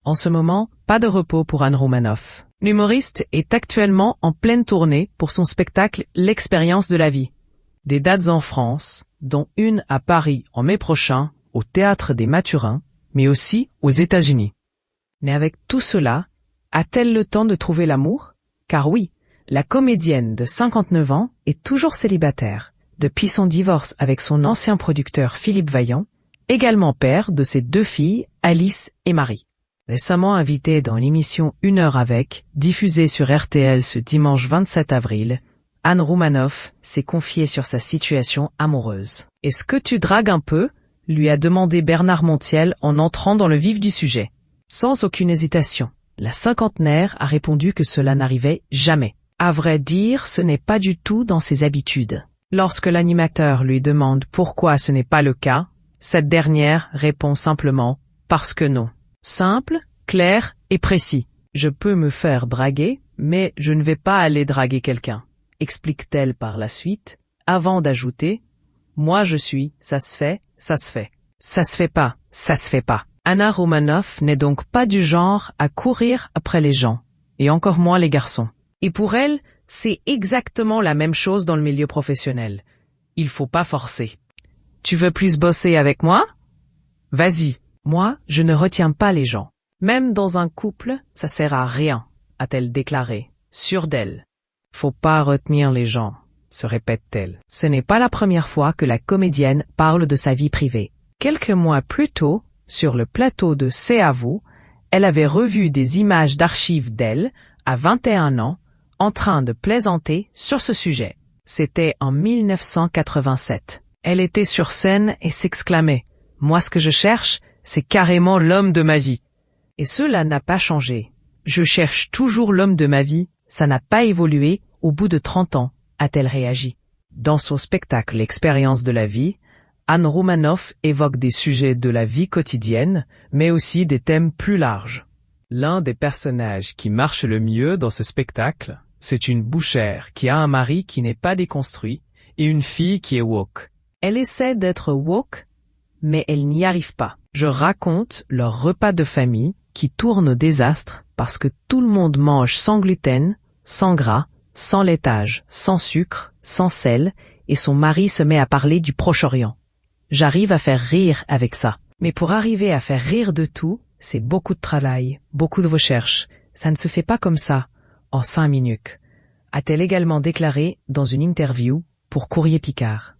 En ce moment, pas de repos pour Anne Romanoff. L'humoriste est actuellement en pleine tournée pour son spectacle L'expérience de la vie. Des dates en France, dont une à Paris en mai prochain, au Théâtre des Mathurins, mais aussi aux États-Unis. Mais avec tout cela, a-t-elle le temps de trouver l'amour? Car oui, la comédienne de 59 ans est toujours célibataire, depuis son divorce avec son ancien producteur Philippe Vaillant, également père de ses 2 filles, Alice et Marie. Récemment invitée dans l'émission 1 heure avec, diffusée sur RTL ce dimanche 27 avril, Anne Romanoff s'est confiée sur sa situation amoureuse. « Est-ce que tu dragues un peu ?» lui a demandé Bernard Montiel en entrant dans le vif du sujet. Sans aucune hésitation, la cinquantenaire a répondu que cela n'arrivait jamais. À vrai dire, ce n'est pas du tout dans ses habitudes. Lorsque l'animateur lui demande pourquoi ce n'est pas le cas, cette dernière répond simplement « parce que non ». Simple, clair et précis. Je peux me faire draguer, mais je ne vais pas aller draguer quelqu'un, explique-t-elle par la suite, avant d'ajouter « Moi je suis, ça se fait, ça se fait. Ça se fait pas, ça se fait pas ». Anna Romanoff n'est donc pas du genre à courir après les gens, et encore moins les garçons. Et pour elle, c'est exactement la même chose dans le milieu professionnel. Il faut pas forcer. Tu veux plus bosser avec moi? Vas-y. Moi, je ne retiens pas les gens. Même dans un couple, ça sert à rien, a-t-elle déclaré, sûre d'elle. Faut pas retenir les gens, se répète-t-elle. Ce n'est pas la première fois que la comédienne parle de sa vie privée. Quelques mois plus tôt, sur le plateau de C'est à vous, elle avait revu des images d'archives d'elle, à 21 ans, en train de plaisanter sur ce sujet. C'était en 1987. Elle était sur scène et s'exclamait « Moi, ce que je cherche, c'est carrément l'homme de ma vie. » Et cela n'a pas changé. Je cherche toujours l'homme de ma vie, ça n'a pas évolué au bout de 30 ans, a-t-elle réagi. Dans son spectacle L'expérience de la vie, Anne Romanoff évoque des sujets de la vie quotidienne, mais aussi des thèmes plus larges. L'un des personnages qui marche le mieux dans ce spectacle, c'est une bouchère qui a un mari qui n'est pas déconstruit et une fille qui est woke. Elle essaie d'être woke, mais elle n'y arrive pas. Je raconte leur repas de famille qui tourne au désastre parce que tout le monde mange sans gluten, sans gras, sans laitage, sans sucre, sans sel, et son mari se met à parler du Proche-Orient. J'arrive à faire rire avec ça. Mais pour arriver à faire rire de tout, c'est beaucoup de travail, beaucoup de recherche. Ça ne se fait pas comme ça, en 5 minutes, a-t-elle également déclaré dans une interview pour Courrier Picard.